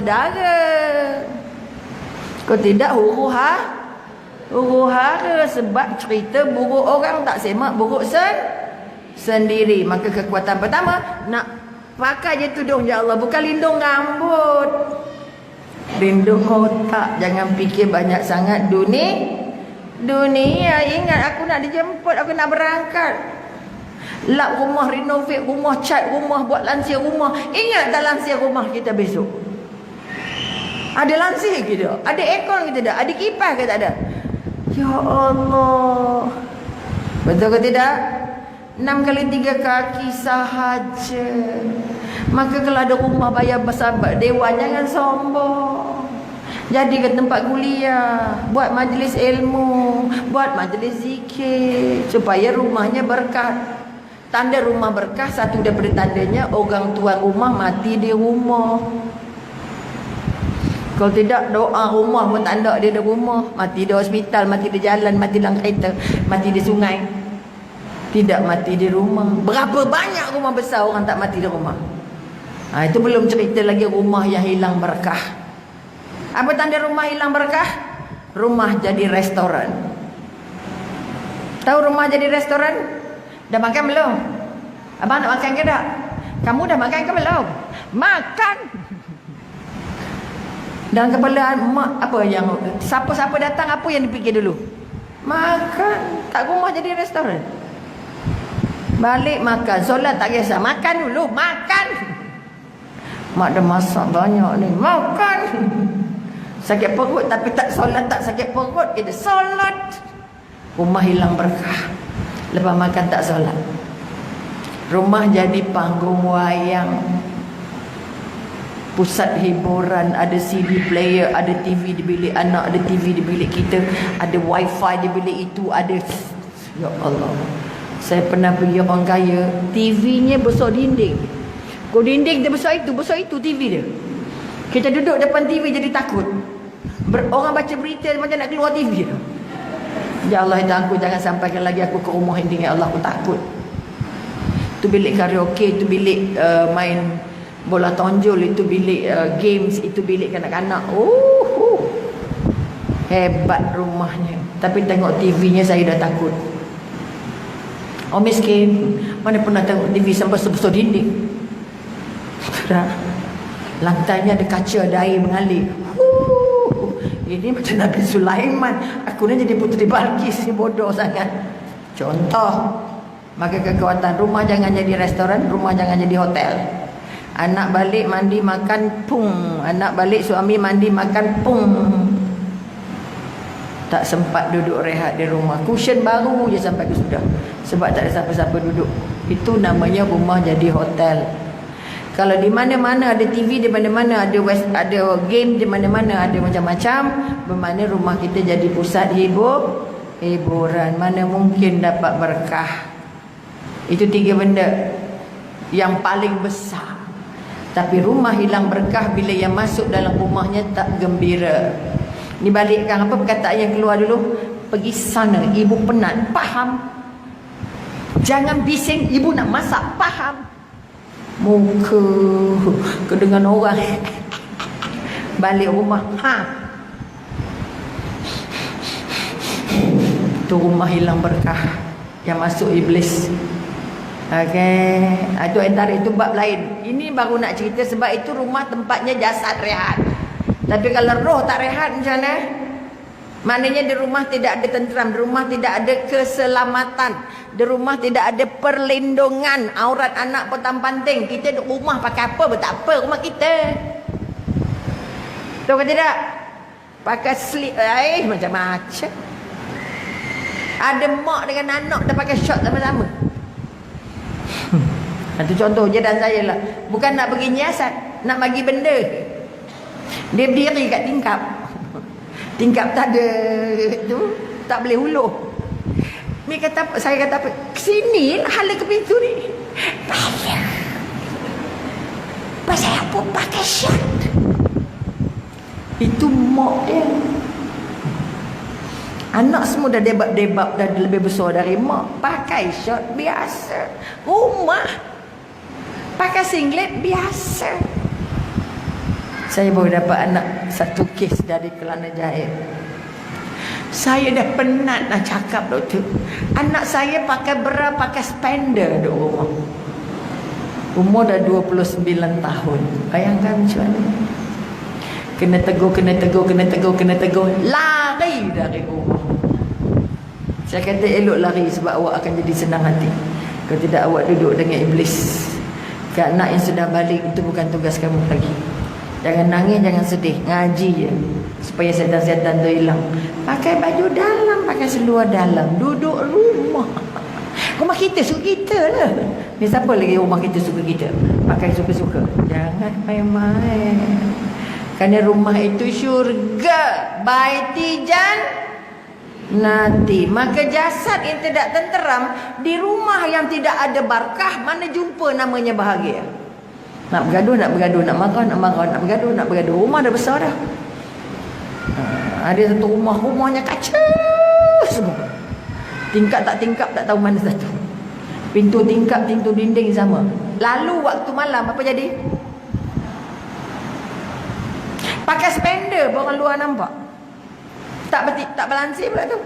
sedara. Kalau tidak huru hara, sebab cerita buruk orang tak semak buruk sendiri. Maka kekuatan pertama, nak pakai je tudung ya Allah, bukan lindung rambut, lindung otak. Jangan fikir banyak sangat dunia. Ingat, aku nak dijemput, aku nak berangkat, lap rumah, renovate rumah, cat rumah, buat lansir rumah. Ingat tak lansir rumah kita besok? Ada lansir ke tak? Ada aircon ke tak? Ada kipas ke tak ada? Ya Allah, betul ke tidak? 6 kali 3 kaki sahaja. Maka kalau ada rumah bayar bersahabat Dewan, jangan sombong. Jadi ke tempat kuliah, buat majlis ilmu, buat majlis zikir, supaya rumahnya berkah. Tanda rumah berkah, satu daripada tandanya orang tuan rumah mati di rumah. Kalau tidak, doa rumah pun tak ada dia di rumah. Mati di hospital, mati di jalan, mati dalam kereta, mati di sungai. Tidak mati di rumah. Berapa banyak rumah besar orang tak mati di rumah. Itu belum cerita lagi rumah yang hilang berkah. Apa tanda rumah hilang berkah? Rumah jadi restoran. Tahu rumah jadi restoran? Dah makan belum? Abang nak makan ke tak? Kamu dah makan ke belum? Makan! Dan kepala mak apa yang siapa-siapa datang apa yang dipikir dulu? Makan. Tak rumah jadi restoran. Balik makan, solat tak kisah, makan dulu, makan. Mak dah masak banyak ni, makan. Sakit perut tapi tak solat, tak sakit perut, kita solat. Rumah hilang berkah. Lepas makan tak solat. Rumah jadi panggung wayang, pusat hiburan, ada CD player, ada TV di bilik anak, ada TV di bilik kita, ada wifi di bilik itu, ada. Ya Allah, saya pernah pergi orang kaya, TV-nya besar dinding. Kalau dinding dia besar itu TV dia. Kita duduk depan TV jadi takut. Orang baca berita macam nak keluar TV dia. Ya Allah, aku jangan sampaikan lagi aku ke rumah ini. Ya Allah, aku takut. Itu bilik karaoke, itu bilik main bola tonjol, itu bilik games, itu bilik kanak-kanak. Hebat rumahnya. Tapi tengok TV-nya saya dah takut. Oh miskin, mana pernah tengok TV sampai sebesar dinding. Lantainya ada kaca, ada air mengalir. Ini macam Nabi Sulaiman. Aku ni jadi puteri Balkis, ni bodoh sangat. Contoh. Maka kekuatan rumah jangan jadi restoran, rumah jangan jadi hotel. Anak balik mandi makan pung, anak balik suami mandi makan pung. Tak sempat duduk rehat di rumah. Cushion baru je sampai ke sudah. Sebab tak ada siapa-siapa duduk. Itu namanya rumah jadi hotel. Kalau di mana-mana ada TV, di mana-mana ada game, di mana-mana ada macam-macam, bermakna rumah kita jadi pusat hiburan. Mana mungkin dapat berkah. Itu 3 benda yang paling besar. Tapi rumah hilang berkah bila yang masuk dalam rumahnya tak gembira. Ni balikkan apa perkataan yang keluar dulu. Pergi sana, ibu penat. Faham? Jangan bising, ibu nak masak. Faham? Muka kedengan orang. Balik rumah. Tu rumah hilang berkah. Yang masuk iblis. Okey, itu antara itu bab lain. Ini baru nak cerita sebab itu rumah tempatnya jasad rehat. Tapi kalau roh tak rehat macam mana? Maknanya di rumah tidak ada tenteram, di rumah tidak ada keselamatan, di rumah tidak ada perlindungan. Aurat anak potong-panting. Kita duduk rumah pakai apa? Tak apa rumah kita. Tahu ke tidak? Pakai slip, macam-macam. Ada mak dengan anak dah pakai short sama-sama. Itu contoh je dan saya lah. Bukan nak bagi nyiasat, nak bagi benda. Dia berdiri kat tingkap. Tingkap tak ada tu, tak boleh huluh. Saya kata apa? Kesini hala ke pintu ni. Pasal apa pakai short? Itu mak dia. Anak semua dah debab dah lebih besar dari mak. Pakai short biasa. Rumah pakai singlet biasa. Saya baru dapat anak satu kes dari Kelana Jahit. Saya dah penat nak cakap doktor. Anak saya pakai bra, pakai spender duduk rumah. Umur dah 29 tahun. Bayangkan macam mana. Kena tegur, kena tegur, kena tegur, kena tegur. Lari dari rumah. Saya kata elok lari sebab awak akan jadi senang hati. Kalau tidak awak duduk dengan iblis. Kat anak yang sudah balik itu bukan tugas kamu lagi. Jangan nangis, jangan sedih. Ngaji je. Supaya setan-setan tu hilang. Pakai baju dalam, pakai seluar dalam. Duduk rumah. Rumah kita suka kita lah. Ni siapa lagi rumah kita suka kita? Pakai suka-suka. Jangan main-main. Kerana rumah itu syurga. Baiti nanti. Maka jasad yang tidak tenteram di rumah yang tidak ada barakah, mana jumpa namanya bahagia. Nak bergaduh, nak bergaduh, nak marah, nak marah, nak bergaduh, nak bergaduh. Rumah dah besar dah. Ada satu rumahnya kaca semua. Tingkap tak tahu mana satu. Pintu tingkap, pintu dinding sama. Lalu waktu malam apa jadi? Pakai spender orang luar nampak. Tak balansir pula tu.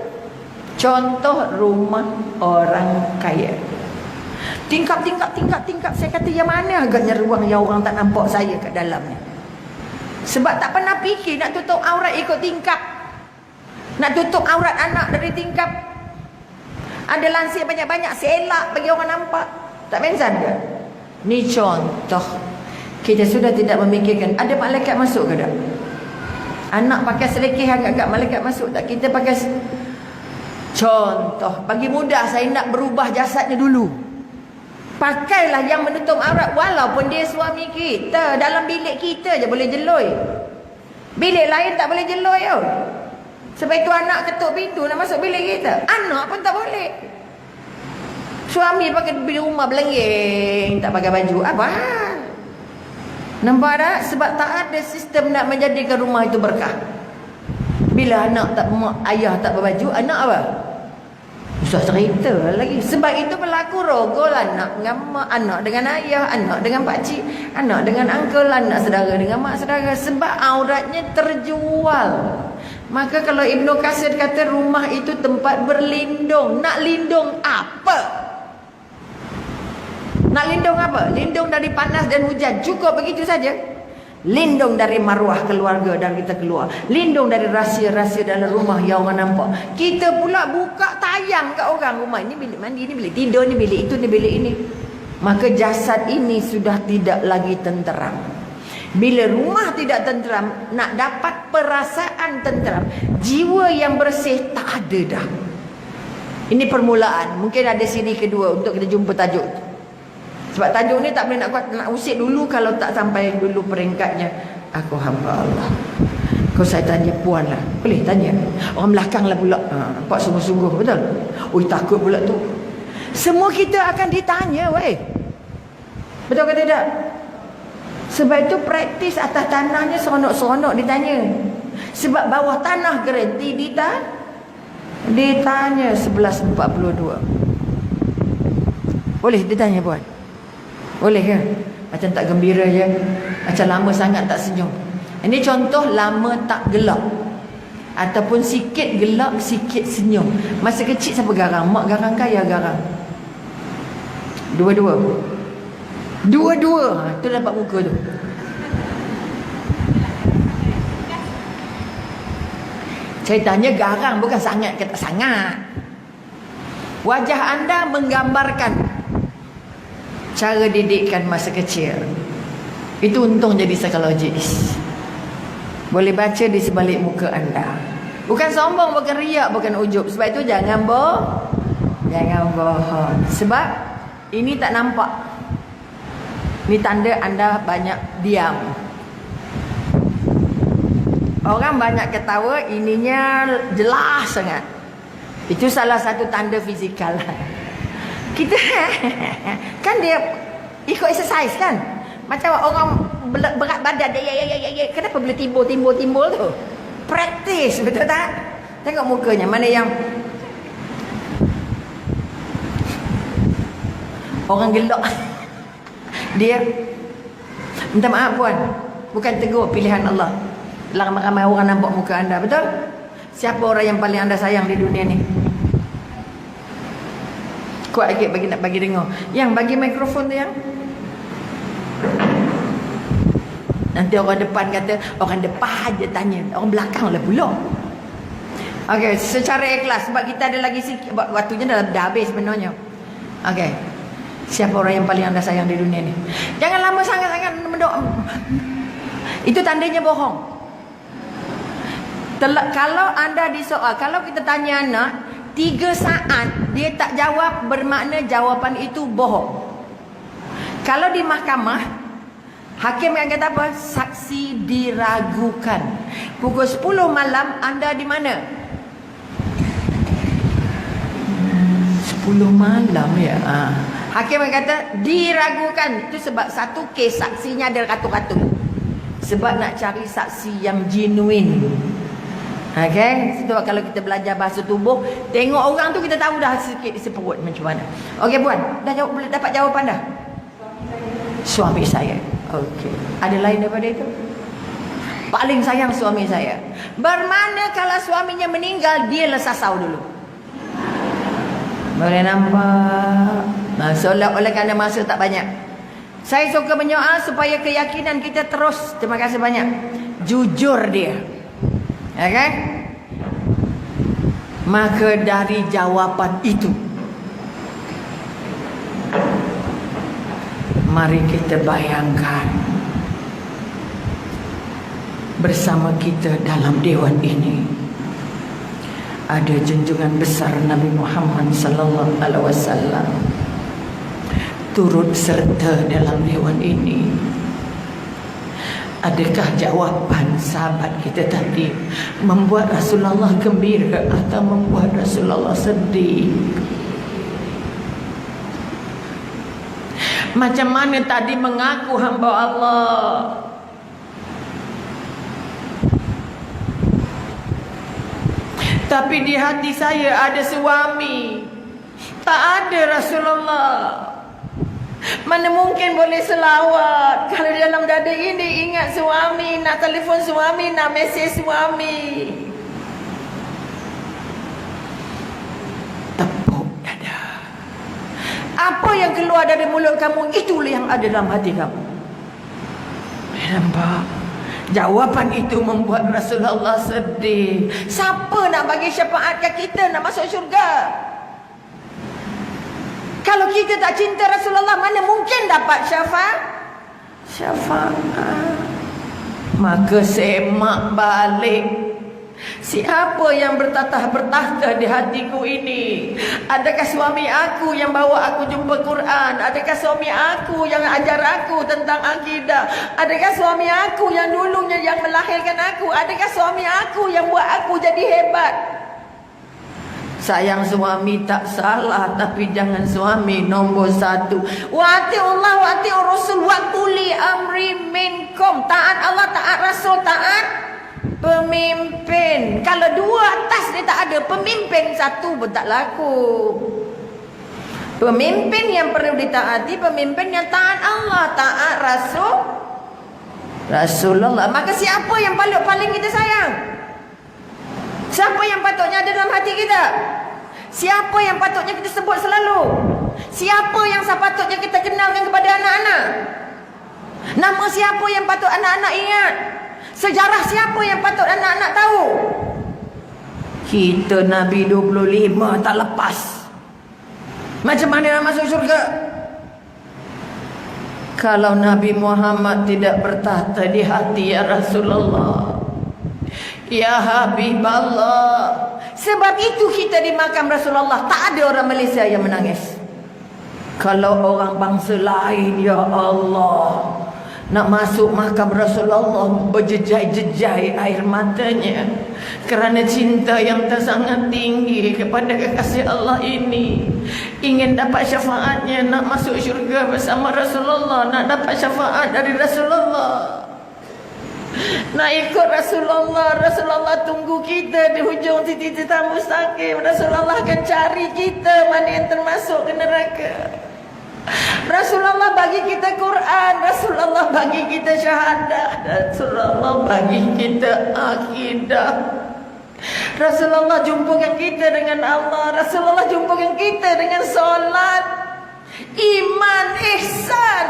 Contoh rumah orang kaya. Tingkap. Saya kata yang mana agaknya ruang yang orang tak nampak saya kat dalamnya. Sebab tak pernah fikir nak tutup aurat ikut tingkap. Nak tutup aurat anak dari tingkap. Ada lansir banyak-banyak selak bagi orang nampak. Tak mensan ke? Ni contoh. Kita sudah tidak memikirkan ada malaikat masuk ke tak? Anak pakai selekeh agak-agak malaikat masuk tak? Kita pakai contoh. Bagi mudah saya nak berubah jasadnya dulu. Pakailah yang menutup aurat walaupun dia suami kita. Dalam bilik kita je boleh jeloi. Bilik lain tak boleh jeloi tau. Sebab itu anak ketuk pintu nak masuk bilik kita. Anak pun tak boleh. Suami pakai di rumah belengging, tak pakai baju. Apa? Nampak tak? Sebab tak ada sistem nak menjadikan rumah itu berkah. Bila anak tak, mak ayah tak berbaju, anak apa? Susah cerita lagi. Sebab itu berlaku rogol anak dengan mak, anak dengan ayah, anak dengan pakcik, anak dengan uncle, anak saudara dengan mak saudara. Sebab auratnya terjual. Maka kalau Ibnu Katsir kata rumah itu tempat berlindung. Nak lindung apa? Nak lindung apa? Lindung dari panas dan hujan. Cukup begitu saja. Lindung dari maruah keluarga dan kita keluar. Lindung dari rahsia-rahsia dalam rumah yang orang nampak. Kita pula buka tayang kat orang rumah. Ini bilik mandi, ini bilik tidur, ini bilik itu, ini bilik ini. Maka jasad ini sudah tidak lagi tenteram. Bila rumah tidak tenteram, nak dapat perasaan tenteram, jiwa yang bersih tak ada dah. Ini permulaan. Mungkin ada siri kedua untuk kita jumpa tajuk. Sebab tajuk ni tak boleh nak usik dulu kalau tak sampai dulu peringkatnya. Aku hamba Allah. Kau saya tanya puan lah. Boleh tanya. Orang belakang lah pula. Nampak sungguh-sungguh, betul? Ui takut pula tu. Semua kita akan ditanya, weh. Betul ke tidak? Sebab itu praktis atas tanahnya seronok-seronok ditanya. Sebab bawah tanah garanti ditanya 11.42. Boleh ditanya puan? Boleh ke? Macam tak gembira je. Macam lama sangat tak senyum. Ini contoh lama tak gelap. Ataupun sikit gelap, sikit senyum. Masa kecil siapa garang? Mak garang ke ayah garang? Dua-dua. Dua-dua. Tu dapat muka tu. Ceritanya garang, bukan sangat ke tak sangat. Wajah anda menggambarkan cara didikan masa kecil. Itu untung jadi psikologis. Boleh baca di sebalik muka anda. Bukan sombong, bukan riak, bukan ujub. Sebab itu jangan bohong. Sebab ini tak nampak. Ini tanda anda banyak diam. Orang banyak ketawa, ininya jelas sangat. Itu salah satu tanda fizikal. Kita kan dia ikut exercise kan. Macam orang berat badan dia, kenapa boleh timbul tu? Praktis, betul tak? Tengok mukanya, mana yang orang gelak. Dia minta maaf puan, bukan tegur pilihan Allah. Ramai-ramai orang nampak muka anda, betul? Siapa orang yang paling anda sayang di dunia ni? Kuat sikit bagi nak bagi dengar. Yang bagi mikrofon tu yang nanti orang depan kata, orang depan je tanya, orang belakang lah pula. Okey, secara ikhlas sebab kita ada lagi sikit, waktunya dah habis sebenarnya. Okey. Siapa orang yang paling anda sayang di dunia ni? Jangan lama sangat-sangat mendoa. Itu tandanya bohong. Kalau anda disoal, kalau kita tanya anak 3 saat dia tak jawab, bermakna jawapan itu bohong. Kalau di mahkamah, hakim yang kata apa? Saksi diragukan. Pukul 10 malam anda di mana? 10 malam ya. Hakim yang kata diragukan. Itu sebab satu kes saksinya ada ratus-ratus. Sebab nak cari saksi yang genuine. Okay, sebab kalau kita belajar bahasa tubuh, tengok orang tu kita tahu dah sikit isi perut macam mana. Okey Puan, dah jawab, boleh dapat jawapan dah? Suami saya. Okey. Ada lain daripada itu? Paling sayang suami saya. Bermakna kalau suaminya meninggal, dia lesasau dulu. Boleh nampak? Oleh kerana masa tak banyak, saya suka menyoal supaya keyakinan kita terus. Terima kasih banyak. Jujur dia. Okay? Maka dari jawapan itu, mari kita bayangkan bersama kita dalam dewan ini ada junjungan besar Nabi Muhammad sallallahu alaihi wasallam turut serta dalam dewan ini. Adakah jawapan sahabat kita tadi membuat Rasulullah gembira atau membuat Rasulullah sedih? Macam mana tadi mengaku hamba Allah, tapi di hati saya ada suami, tak ada Rasulullah. Mana mungkin boleh selawat kalau dalam dada ini ingat suami, nak telefon suami, nak mesej suami. Tepuk dada. Apa yang keluar dari mulut kamu, itulah yang ada dalam hati kamu. Nampak? Jawapan itu membuat Rasulullah sedih. Siapa nak bagi syafaat ke kita nak masuk syurga? Kalau kita tak cinta Rasulullah, mana mungkin dapat syafaat? Maka semak balik. Siapa yang bertahta di hatiku ini? Adakah suami aku yang bawa aku jumpa Quran? Adakah suami aku yang ajar aku tentang akidah? Adakah suami aku yang dulunya yang melahirkan aku? Adakah suami aku yang buat aku jadi hebat? Sayang suami tak salah, tapi jangan suami nombor 1. Wa atiullah wa atiur rasul wa uli amri minkum. Taat Allah, taat Rasul, taat pemimpin. Kalau dua atas ni tak ada, pemimpin satu pun tak laku. Pemimpin yang perlu ditaati, pemimpin yang taat Allah, taat Rasulullah. Maka siapa yang paling kita sayang? Siapa yang patutnya ada dalam hati kita? Siapa yang patutnya kita sebut selalu? Siapa yang sepatutnya kita kenalkan kepada anak-anak? Nama siapa yang patut anak-anak ingat? Sejarah siapa yang patut anak-anak tahu? Kita Nabi 25 tak lepas. Macam mana nak masuk syurga? Kalau Nabi Muhammad tidak bertahta di hati ya Rasulullah, ya Habiballah. Sebab itu kita di makam Rasulullah tak ada orang Malaysia yang menangis. Kalau orang bangsa lain, ya Allah, nak masuk makam Rasulullah berjejai-jejai air matanya kerana cinta yang sangat tinggi kepada kekasih Allah ini. Ingin dapat syafaatnya, nak masuk syurga bersama Rasulullah, nak dapat syafaat dari Rasulullah, nak ikut Rasulullah. Rasulullah tunggu kita di hujung titik-titik mustaqim. Rasulullah akan cari kita mana yang termasuk ke neraka. Rasulullah bagi kita Quran, Rasulullah bagi kita syahadah, Rasulullah bagi kita akidah. Rasulullah jumpakan kita dengan Allah, Rasulullah jumpakan kita dengan solat, iman, ihsan.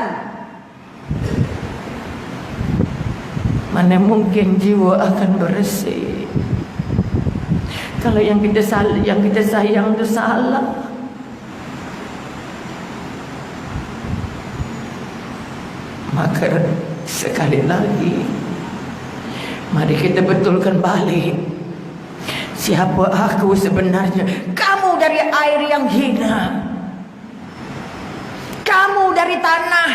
Mana mungkin jiwa akan bersih kalau yang kita sayang itu salah? Maka sekali lagi, mari kita betulkan balik. Siapa aku sebenarnya? Kamu dari air yang hina, kamu dari tanah.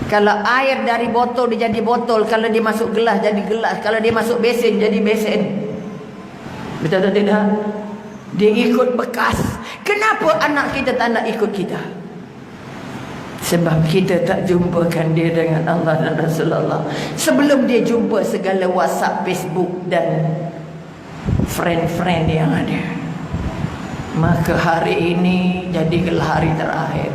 Kalau air dari botol dia jadi botol, kalau dia masuk gelas jadi gelas, kalau dia masuk besen jadi besen. Betul atau tidak? Dia ikut bekas. Kenapa anak kita tak nak ikut kita? Sebab kita tak jumpakan dia dengan Allah dan Rasulullah. Sebelum dia jumpa segala WhatsApp, Facebook dan friend-friend yang ada. Maka hari ini jadilah hari terakhir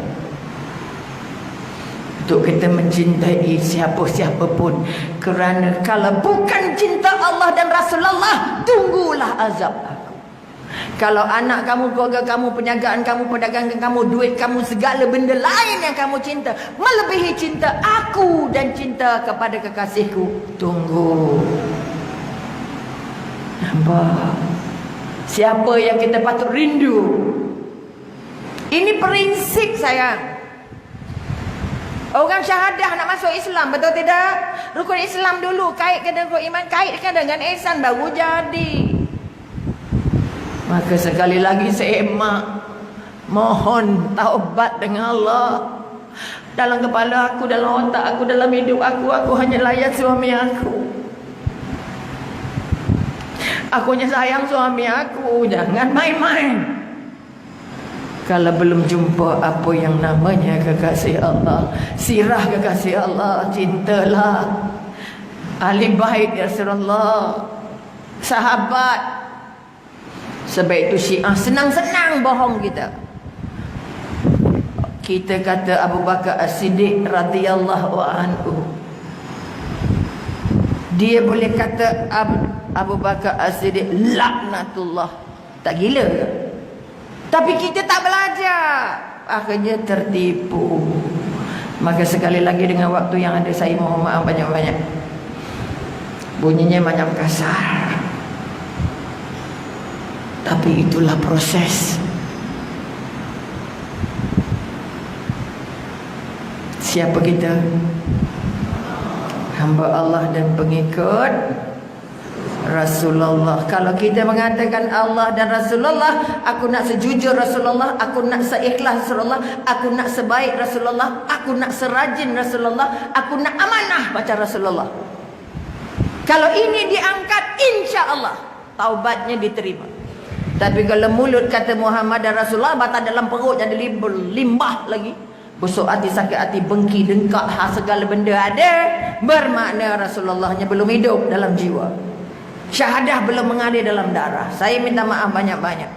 untuk kita mencintai siapa-siapa pun. Kerana kalau bukan cinta Allah dan Rasulullah, tunggulah azab aku. Kalau anak kamu, keluarga kamu, perniagaan kamu, perdagangan kamu, duit kamu, segala benda lain yang kamu cinta melebihi cinta aku dan cinta kepada kekasihku, tunggu. Nampak? Siapa yang kita patut rindu? Ini prinsip sayang. Orang syahadah nak masuk Islam, betul tidak? Rukun Islam dulu, kaitkan dengan rukun iman, kaitkan dengan ihsan, baru jadi. Maka sekali lagi saya mohon taubat dengan Allah. Dalam kepala aku, dalam otak aku, dalam hidup aku hanya layan suami aku. Aku hanya sayang suami aku, jangan main-main. Kalau belum jumpa apa yang namanya kekasih Allah, sirah kekasih Allah, cintalah ahli bait Rasulullah, sahabat. Sebab itu Syiah senang-senang bohong kita. Kita kata Abu Bakar As-Siddiq radhiyallahu anhu, dia boleh kata Abu Bakar As-Siddiq laknatullah. Tak gila ke? Tapi kita tak belajar, akhirnya tertipu. Maka sekali lagi dengan waktu yang ada, saya mohon maaf banyak-banyak. Bunyinya macam kasar, tapi itulah proses. Siapa kita? Hamba Allah dan pengikut Rasulullah. Kalau kita mengatakan Allah dan Rasulullah, aku nak sejujur Rasulullah, aku nak seikhlas Rasulullah, aku nak sebaik Rasulullah, aku nak serajin Rasulullah, aku nak amanah macam Rasulullah. Kalau ini diangkat, insya Allah taubatnya diterima. Tapi kalau mulut kata Muhammad dan Rasulullah, batal dalam perut jadi limbah lagi, busuk hati, sakit hati, bengki, dengkak, segala benda ada, bermakna Rasulullahnya belum hidup dalam jiwa, syahadah belum mengalir dalam darah. Saya minta maaf banyak-banyak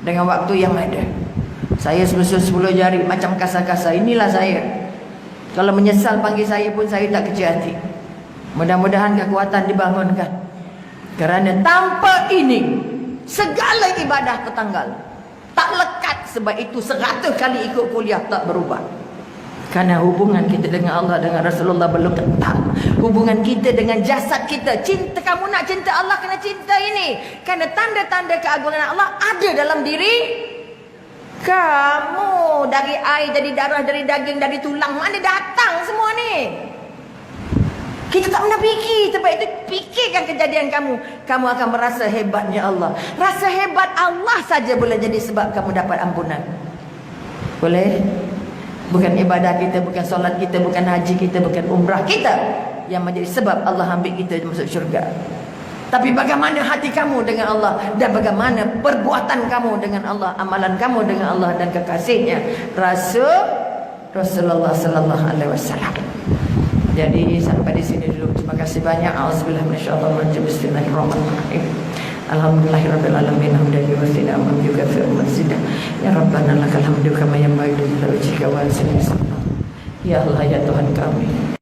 dengan waktu yang ada. Saya sebesar 10 jari, macam kasar-kasar. Inilah saya. Kalau menyesal panggil saya pun saya tak kecil hati. Mudah-mudahan kekuatan dibangunkan. Kerana tanpa ini segala ibadah tertanggal, tak lekat. Sebab itu 100 kali ikut kuliah tak berubah. Kerana hubungan kita dengan Allah, dengan Rasulullah belum ketat. Hubungan kita dengan jasad kita. Cinta, kamu nak cinta Allah, kena cinta ini. Kerana tanda-tanda keagungan Allah ada dalam diri kamu. Dari air jadi darah, dari daging, dari tulang, mana datang semua ni? Kita tak pernah fikir. Sebab itu fikirkan kejadian kamu, kamu akan merasa hebatnya Allah. Rasa hebat Allah saja boleh jadi sebab kamu dapat ampunan. Boleh? Bukan ibadah kita, bukan solat kita, bukan haji kita, bukan umrah kita yang menjadi sebab Allah ambil kita masuk syurga. Tapi bagaimana hati kamu dengan Allah, dan bagaimana perbuatan kamu dengan Allah, amalan kamu dengan Allah dan kekasihnya Rasulullah sallallahu alaihi wasallam. Jadi sampai di sini dulu. Terima kasih banyak. Auzubillahi minasyaitonir rajim. Bismillahirrahmanirrahim. Alhamdulillahirabbil alamin hamdan yuwafi'u ni'amahu yukafi'u mazidah. Ya Rabbana lakal hamdu kama yanbaghi li jalali wajhika wa azimi sultanik. Ya Allah ya Tuhan kami,